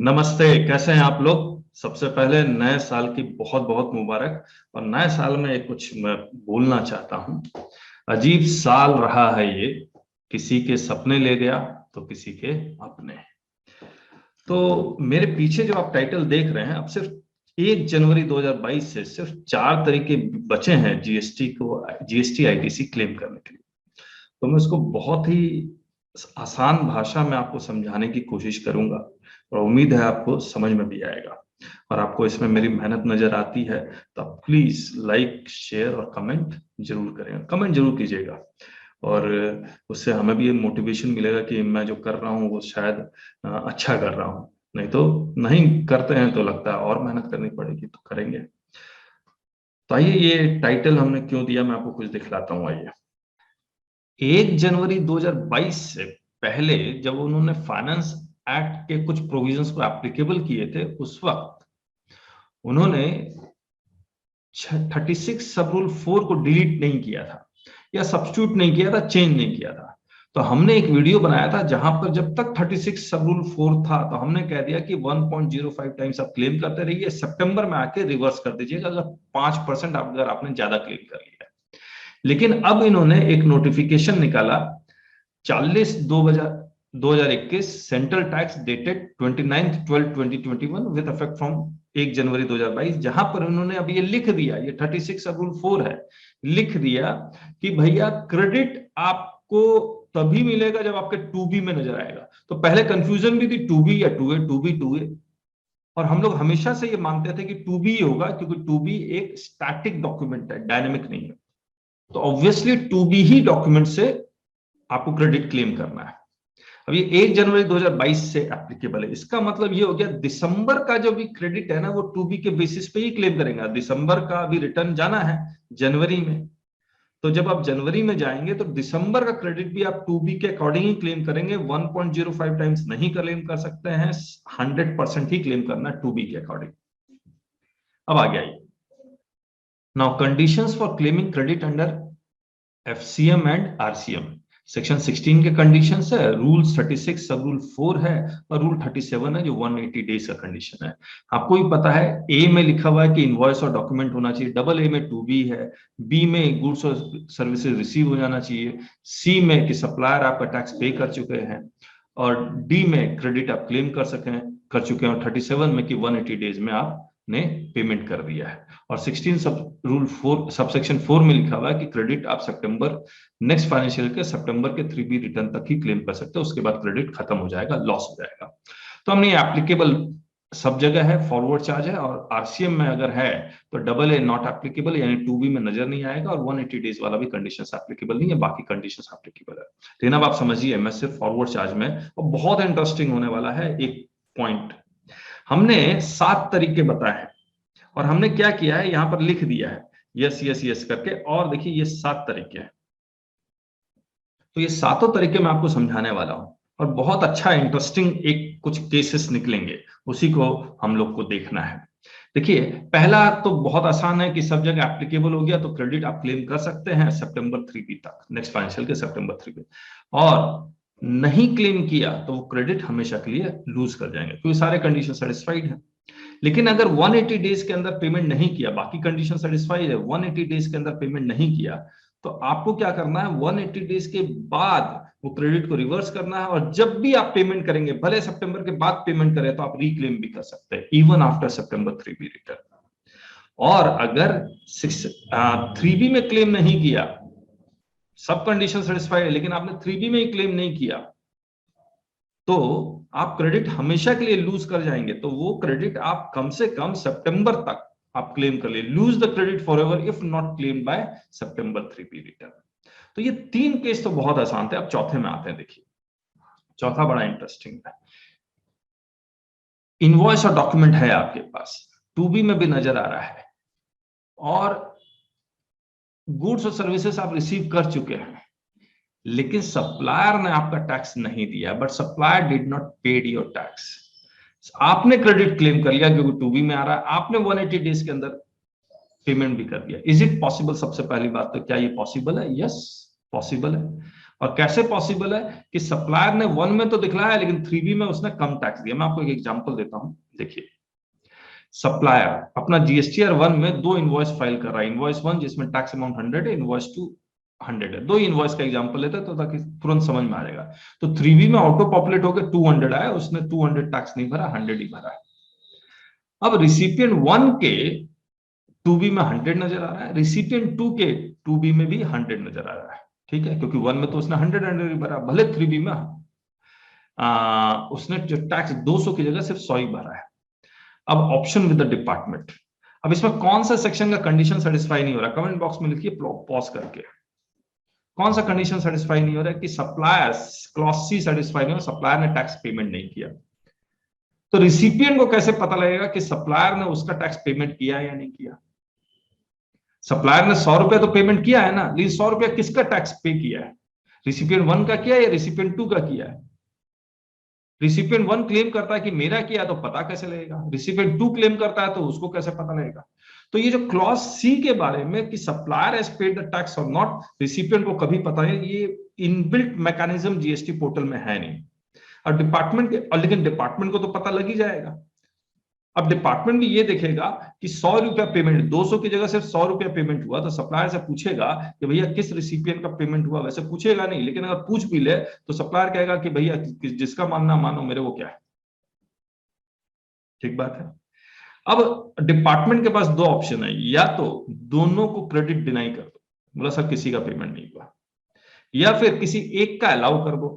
नमस्ते। कैसे हैं आप लोग। सबसे पहले नए साल की बहुत बहुत मुबारक। और नए साल में कुछ मैं बोलना चाहता हूँ। अजीब साल रहा है ये। किसी के सपने ले गया तो किसी के अपने। तो मेरे पीछे जो आप टाइटल देख रहे हैं, अब सिर्फ 1 जनवरी 2022 से सिर्फ 4 तरीके बचे हैं जीएसटी आईटीसी क्लेम करने के लिए। तो मैं उसको बहुत ही आसान भाषा में आपको समझाने की कोशिश करूंगा और उम्मीद है आपको समझ में भी आएगा। और आपको इसमें मेरी मेहनत नजर आती है तो आप प्लीज लाइक शेयर और कमेंट जरूर करें, कमेंट जरूर कीजिएगा। और उससे हमें भी मोटिवेशन मिलेगा कि मैं जो कर रहा हूँ वो शायद अच्छा कर रहा हूँ। नहीं तो नहीं करते हैं तो लगता है और मेहनत करनी पड़ेगी, तो करेंगे। तो आइए, ये टाइटल हमने क्यों दिया मैं आपको कुछ दिखलाता हूँ। आइए, 1 जनवरी 2022 से पहले जब उन्होंने फाइनेंस एक्ट के कुछ प्रोविजंस को एप्लीकेबल किए थे, उस वक्त उन्होंने 36 सब रूल 4 को डिलीट नहीं किया था या सब्स्टिट्यूट नहीं किया था, चेंज नहीं किया था। तो हमने एक वीडियो बनाया था जहां पर जब तक 36 सब रूल 4 था तो हमने कह दिया कि 1.05 टाइम्स आप क्लेम करते रहिए, सितंबर में आके रिवर्स कर दीजिएगा अगर 5% अगर आपने ज्यादा क्लेम कर लिया। लेकिन अब इन्होंने एक नोटिफिकेशन निकाला 40/2/2021 central tax dated 29/12/2021 with effect from 1 जनवरी 2022, जहां पर उन्होंने अब ये लिख दिया, ये 36 अब रूल 4 है, लिख दिया कि भैया क्रेडिट आपको तभी मिलेगा जब आपके 2B में नजर आएगा। तो पहले कंफ्यूजन भी थी 2B या 2A, 2B 2A, और हम लोग हमेशा से ये मानते थे कि 2B ही होगा क्योंकि 2B एक स्टैटिक डॉक्यूमेंट है, डायनेमिक नहीं है। तो ऑब्वियसली 2B ही डॉक्यूमेंट से आपको क्रेडिट क्लेम करना है। अब ये 1 जनवरी 2022 से एप्लीकेबल है। इसका मतलब ये हो गया दिसंबर का जो भी क्रेडिट है ना, वो 2B के बेसिस पे ही क्लेम करेंगे। दिसंबर का अभी रिटर्न जाना है जनवरी में, तो जब आप जनवरी में जाएंगे तो दिसंबर का क्रेडिट भी आप 2B के अकॉर्डिंग ही क्लेम करेंगे। 1.05 टाइम्स नहीं क्लेम कर सकते हैं, 100% ही क्लेम करना है 2B के अकॉर्डिंग। अब आ गया, now conditions for claiming credit under FCM and RCM. Section 16 के कंडीशन है, रूल 36 सब रूल 4 है और रूल 37 है जो 180 डेज का कंडीशन है। आपको भी पता है, ए में लिखा हुआ है कि इनवॉइस और डॉक्यूमेंट होना चाहिए, डबल ए में 2B है, बी में गुड्स और सर्विसेज रिसीव हो जाना चाहिए, सी में कि सप्लायर आपका टैक्स पे कर चुके हैं, और डी में क्रेडिट आप क्लेम कर चुके हैं, और 37 में कि 180 डेज में आपने पेमेंट कर दिया है। और 16 सब रूल 4 सबसेक्शन 4 में लिखा हुआ है कि क्रेडिट आप सितंबर नेक्स्ट फाइनेंशियल के सितंबर के 3B रिटर्न तक ही क्लेम कर सकते हो, उसके बाद क्रेडिट खत्म हो जाएगा, लॉस हो जाएगा। तो हमने एप्लीकेबल सब जगह है, फॉरवर्ड चार्ज है, और आरसीएम में अगर है तो डबल ए नॉट एप्लीकेबल, यानी 2B में नजर नहीं आएगा, और 180 डेज वाला भी कंडीशंस एप्लीकेबल नहीं है, बाकी कंडीशंस एप्लीकेबल है। लेकिन अब आप समझिए, मैं सिर्फ फॉरवर्ड चार्ज में, और बहुत इंटरेस्टिंग होने वाला है एक पॉइंट। हमने 7 तरीके बताए हैं और हमने क्या किया है, यहां पर लिख दिया है यस यस यस करके, और देखिए ये 7 तरीके हैं। तो ये सातों तरीके मैं आपको समझाने वाला हूं, और बहुत अच्छा इंटरेस्टिंग एक कुछ केसेस निकलेंगे, उसी को हम लोग को देखना है। देखिए, पहला तो बहुत आसान है कि सब जगह एप्लीकेबल हो गया तो क्रेडिट आप क्लेम कर सकते हैं सितंबर 3B तक, नेक्स्ट फाइनेंशियल के सितंबर 3B। और नहीं क्लेम किया तो वो क्रेडिट हमेशा के लिए लूज कर जाएंगे, क्योंकि सारे कंडीशन सेटिस्फाइड है। लेकिन अगर 180 डेज के अंदर पेमेंट नहीं किया, बाकी कंडीशन सेटिस्फाइड है, 180 डेज के अंदर पेमेंट नहीं किया, तो आपको क्या करना है, 180 डेज के बाद वो क्रेडिट को रिवर्स करना है, और जब भी आप पेमेंट करेंगे, भले सितंबर के बाद पेमेंट करें, तो आप रिक्लेम भी कर सकते हैं even after September 3B return. और अगर 3B में क्लेम नहीं किया, सब कंडीशन सेटिस्फाइड है, लेकिन आपने 3B में ही क्लेम नहीं किया, तो आप क्रेडिट हमेशा के लिए लूज कर जाएंगे। तो वो क्रेडिट आप कम से कम सितंबर तक आप क्लेम कर लिए, lose the credit for ever if not claim bye September 3B return. तो ये 3 केस तो बहुत आसान थे। अब चौथे में आते हैं। देखिए, चौथा बड़ा इंटरेस्टिंग है। इनवॉइस और डॉक्यूमेंट है आपके पास, 2B में भी नजर आ रहा है, और गुड्स और सर्विसेज आप रिसीव कर चुके हैं, लेकिन सप्लायर ने आपका टैक्स नहीं दिया, but supplier did not paid your tax. आपने क्रेडिट क्लेम कर लिया क्योंकि 2B में आ रहा है, आपने 180 डेज के अंदर पेमेंट भी कर दिया। Is it possible? सबसे पहली बात तो क्या ये पॉसिबल है? यस, पॉसिबल है। और कैसे पॉसिबल है कि सप्लायर ने 1 में तो दिखलाया लेकिन 3B में उसने कम टैक्स दिया। मैं आपको एक एग्जांपल देता हूं, देखिए सप्लायर अपना जीएसटीआर 1 में 2 इनवॉइस फाइल कर रहा है, इनवॉइस 1 जिसमें टैक्स अमाउंट 100 है, इनवॉइस 2 100 है। 2 इनवॉइस का एग्जांपल लेते हैं तो ताकि तुरंत समझ में आ जाएगा। तो 3B में ऑटो पॉपुलेट होकर 200 आया, उसने 200 टैक्स नहीं भरा, 100 ही भरा है। अब रिसिपिएंट 1 के 2B में 100 नजर आ रहा है, रिसिपिएंट 2 के 2B में भी 100 नजर आ रहा है, ठीक है, क्योंकि 1 में तो उसने 100 भरा, भले 3B में उसने जो टैक्स 200 की जगह सिर्फ 100 ही भरा है। अब ऑप्शन विद द डिपार्टमेंट, अब इसमें कौन सा सेक्शन का कंडीशन सेटिस्फाई नहीं हो रहा, कमेंट बॉक्स में लिखिए पॉज करके, कौन सा कंडीशन सेटिस्फाई नहीं हो रहा है कि सप्लायर क्लॉज सी सेटिस्फाई नहीं हो, सप्लायर ने टैक्स पेमेंट नहीं किया। तो रिसिपिएंट को कैसे पता लगेगा कि सप्लायर ने उसका टैक्स पेमेंट किया या नहीं किया? सप्लायर ने 100 रुपया तो पेमेंट किया है ना, लेकिन 100 रुपया किसका टैक्स पे किया है? रिसिपिएंट 1 का किया या रिसिपिएंट 2 का किया है? रिसिपिएंट 1 क्लेम करता है कि मेरा किया, तो पता कैसे लगेगा? रिसिपिएंट 2 क्लेम करता है तो उसको कैसे पता लगेगा? तो ये जो क्लॉज सी के बारे में कि supplier has paid the tax और नॉट, रिसिपिएंट को कभी पता है, ये इनबिल्ट मैकेनिज्म जीएसटी पोर्टल में है नहीं। और डिपार्टमेंट लेकिन डिपार्टमेंट को तो पता लग ही जाएगा। अब डिपार्टमेंट भी ये देखेगा कि 100 रुपया पेमेंट, 200 की जगह सिर्फ 100 रुपया पेमेंट हुआ, तो सप्लायर से पूछेगा कि भैया किस रिसिपिएंट का पेमेंट हुआ, वैसे पूछेगा नहीं, लेकिन अगर पूछ भी ले तो सप्लायर कहेगा कि भैया जिसका मानना मानो, मेरे को क्या है। ठीक बात है। अब डिपार्टमेंट के पास 2 ऑप्शन है, या तो दोनों को क्रेडिट डिनाई कर दो, बोला सर किसी का पेमेंट नहीं हुआ, या फिर किसी एक का अलाउ कर दो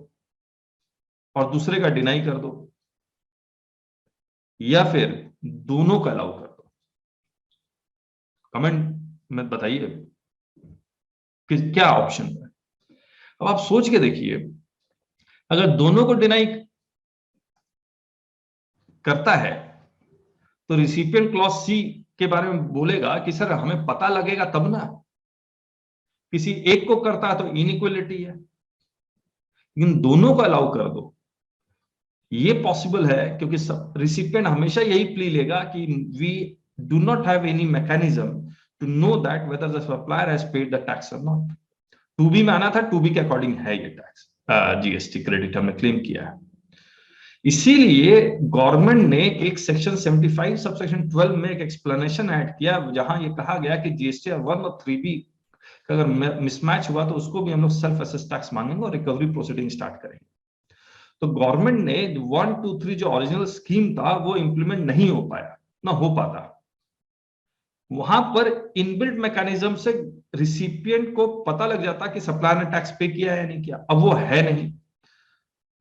और दूसरे का डिनाई कर दो, या फिर दोनों का अलाउ कर दो। कमेंट में बताइए कि क्या ऑप्शन है। अब आप सोच के देखिए, अगर दोनों को डिनाई करता है तो रिसिपिएंट क्लॉज सी के बारे में बोलेगा कि सर हमें पता लगेगा तब ना, किसी एक को करता है तो इनइक्वालिटी है, लेकिन दोनों को अलाउ कर दो, ये पॉसिबल है, क्योंकि रिसिपिएंट हमेशा यही प्ली लेगा कि we do not have any mechanism to know that whether the supplier has paid the tax और नॉट। 2B में आना था, 2B के अकॉर्डिंग है ये टैक्स, जीएसटी क्रेडिट हमने क्लेम किया है। इसीलिए गवर्नमेंट ने एक सेक्शन 75 सबसेक्शन 12 में एक एक्सप्लेनेशन ऐड किया, जहां ये कहा गया कि जीएसटीआर 1 और 3B का अगर मिसमैच हुआ तो उसको भी हम लोग सेल्फ असेस टैक्स मांगेंगे और रिकवरी प्रोसीडिंग स्टार्ट करेंगे। तो गवर्नमेंट ने 1, 2, 3 जो ओरिजिनल स्कीम था वो इंप्लीमेंट नहीं हो पाया, ना हो पाता। वहां पर इनबिल्ट मैकेनिज्म से रिसिपिएंट को पता लग जाता कि सप्लायर ने टैक्स पे किया या नहीं किया, अब वो है नहीं।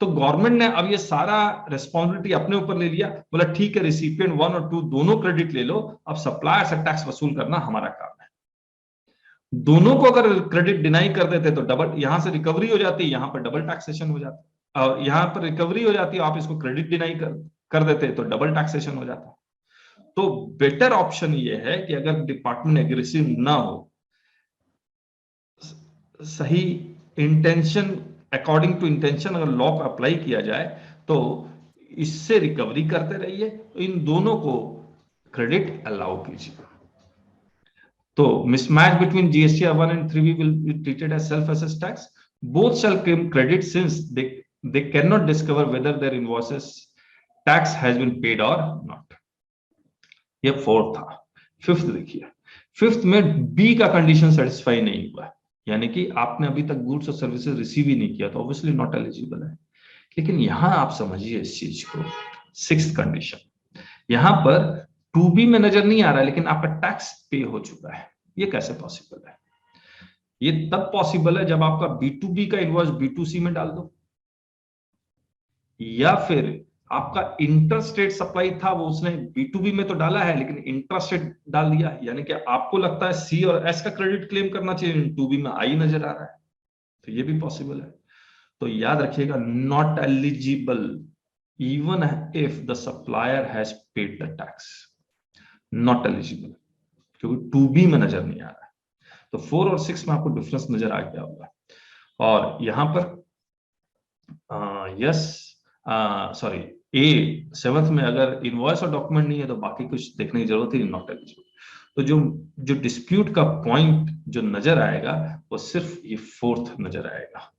तो गवर्नमेंट ने अब ये सारा रेस्पॉन्सिबिलिटी अपने ऊपर ले लिया, बोला ठीक है रिसिपिएंट 1 और 2 दोनों क्रेडिट ले लो, अब सप्लायर से टैक्स वसूल करना हमारा काम है। दोनों को अगर क्रेडिट डिनाई कर देते तो डबल, यहां से रिकवरी हो जाती, यहां पर डबल टैक्सेशन हो जाता, और यहां पर रिकवरी हो जाती, आप इसको क्रेडिट डिनाई कर देते तो डबल टैक्सेशन हो जाता। तो बेटर ऑप्शन ये है कि अगर डिपार्टमेंट एग्रेसिव ना हो, सही इंटेंशन, अकॉर्डिंग टू इंटेंशन अगर लॉ को अप्लाई किया जाए तो इससे रिकवरी करते रहिए, तो इन दोनों को क्रेडिट अलाउ कीजिए। तो mismatch between GSTR 1 and 3B will be treated as self-assessed tax. Both shall claim credit since they cannot discover whether their invoices tax has been paid or not. ये 4th था। 5th देखिए, 5th में B का condition satisfy नहीं हुआ, यानी कि आपने अभी तक गुड्स और सर्विसेज रिसीव ही नहीं किया, तो ऑब्वियसली नॉट एलिजिबल है। लेकिन यहां आप समझिए इस चीज को, 6th कंडीशन, यहां पर 2B में नजर नहीं आ रहा है लेकिन आपका टैक्स पे हो चुका है। ये कैसे पॉसिबल है? ये तब पॉसिबल है जब आपका B2B का इनवॉइस B2C में डाल दो, या फिर आपका इंटरस्टेट सप्लाई था वो उसने B2B में तो डाला है लेकिन इंटरस्टेट डाल दिया, यानी कि आपको लगता है C और S का क्रेडिट क्लेम करना चाहिए, 2B में I नजर आ रहा है, तो ये भी पॉसिबल है। तो याद रखिएगा, not eligible even if the supplier has paid the tax, not eligible, क्योंकि 2B में नजर नहीं आ रहा है। तो 4 और 6 में आपको डिफरेंस नजर आ गया होगा। और यहां पर यस सॉरी A 7th में अगर इनवॉइस और डॉक्यूमेंट नहीं है तो बाकी कुछ देखने की जरूरत ही, नॉट एलिजिबल। तो जो डिस्प्यूट का पॉइंट जो नजर आएगा वो सिर्फ ये 4th नजर आएगा।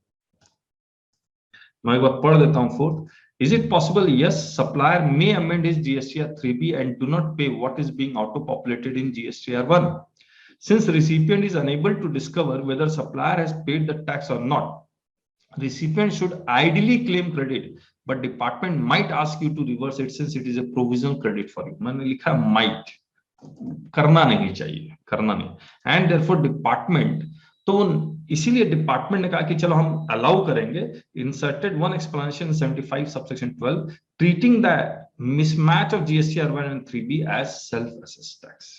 मैं एक बार पढ़ देता हूँ fourth. Is it possible? Yes, supplier may amend his GSTR 3B and do not pay what is being auto-populated in GSTR 1. Since recipient is unable to discover whether supplier has paid the tax or not, recipient should ideally claim credit, but department might ask you to reverse it since it is a provisional credit for you. मैंने लिखा might, करना नहीं चाहिए, करना नहीं. And therefore department, तो इसीलिए department ने कहा कि चलो हम अलाउ करेंगे. Inserted one explanation 75 subsection 12 treating the mismatch of GSTR 1 and 3B as self assessed tax.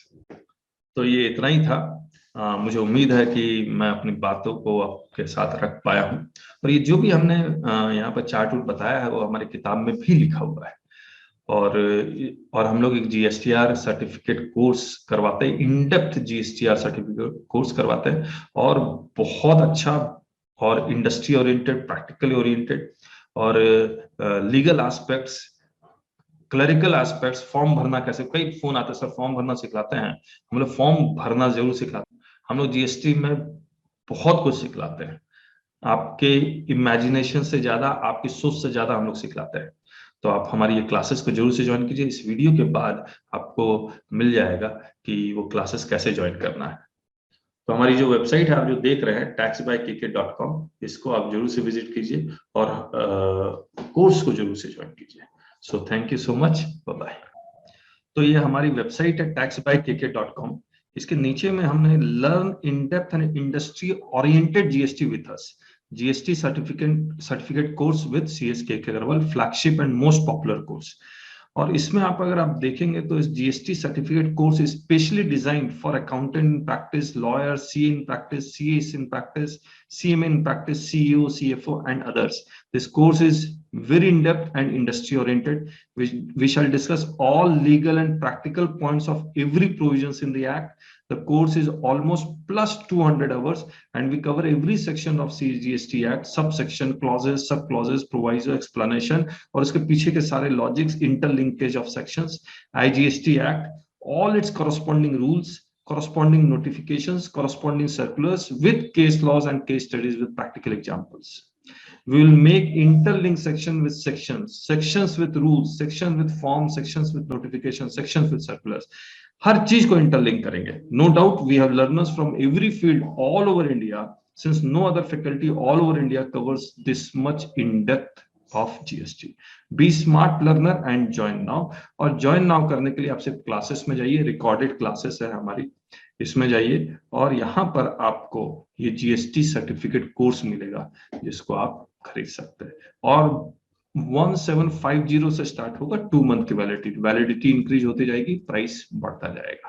तो ये इतना ही था. मुझे उम्मीद है कि मैं अपनी बातों को आपके साथ रख पाया हूं. और ये जो भी हमने यहाँ पर चार्ट बताया है वो हमारी किताब में भी लिखा हुआ है. और हम लोग एक जीएसटीआर सर्टिफिकेट कोर्स करवाते हैं, in depth GSTR certificate course करवाते हैं, और बहुत अच्छा और इंडस्ट्री ओरिएंटेड, प्रैक्टिकली ओरिएंटेड, और legal aspects, clerical aspects, form भरना कैसे. कई फोन आते हैं, सर फॉर्म भरना सिखलाते हैं. हम लोग फॉर्म भरना जरूर सिखलाते हैं. हम लोग जीएसटी में बहुत कुछ सिखलाते हैं. आपके इमेजिनेशन से ज्यादा, आपकी सोच से ज्यादा हम लोग सिखलाते हैं. तो आप हमारी ये क्लासेस को जरूर से ज्वाइन कीजिए. इस वीडियो के बाद आपको मिल जाएगा कि वो क्लासेस कैसे ज्वाइन करना है. तो हमारी जो वेबसाइट है आप जो देख रहे हैं taxbykk.com, इसको आप जरूर से विजिट कीजिए और कोर्स को जरूर से ज्वाइन कीजिए. So thank you so much, bye bye. तो ये हमारी वेबसाइट है taxbykk.com. इसके नीचे में हमने learn in depth and industry oriented GST with us, GST certificate course with CS KK Agarwal, flagship and most popular course. और इसमें आप अगर आप देखेंगे तो इस GST certificate course is specially designed for accountant in practice, lawyer, CA in practice, CAs in practice, CMA in practice, CEO, CFO and others. This course is very in-depth and industry oriented. We shall discuss all legal and practical points of every provisions in the Act. The course is almost plus 200 hours and we cover every section of CGST Act, subsection, clauses, sub-clauses, proviso, explanation, और इसके पीछे के सारे logics, interlinkage of sections, IGST Act, all its corresponding rules, corresponding notifications, corresponding circulars with case laws and case studies with practical examples. We will make interlinked section with sections, sections with rules, sections with forms, sections with notifications, sections with circulars. हर चीज को interlink करेंगे. No doubt we have learners from every field all over India, since no other faculty all over India covers this much in depth of GST. Be smart learner and join now. और join now करने के लिए आपसे classes में जाइए, recorded classes है हमारी, इसमें जाइए और यहाँ पर आपको ये जीएसटी सर्टिफिकेट कोर्स मिलेगा जिसको आप खरीद सकते हैं. और 1750 से स्टार्ट होगा, 2 मंथ की वैलिडिटी इंक्रीज होती जाएगी, प्राइस बढ़ता जाएगा.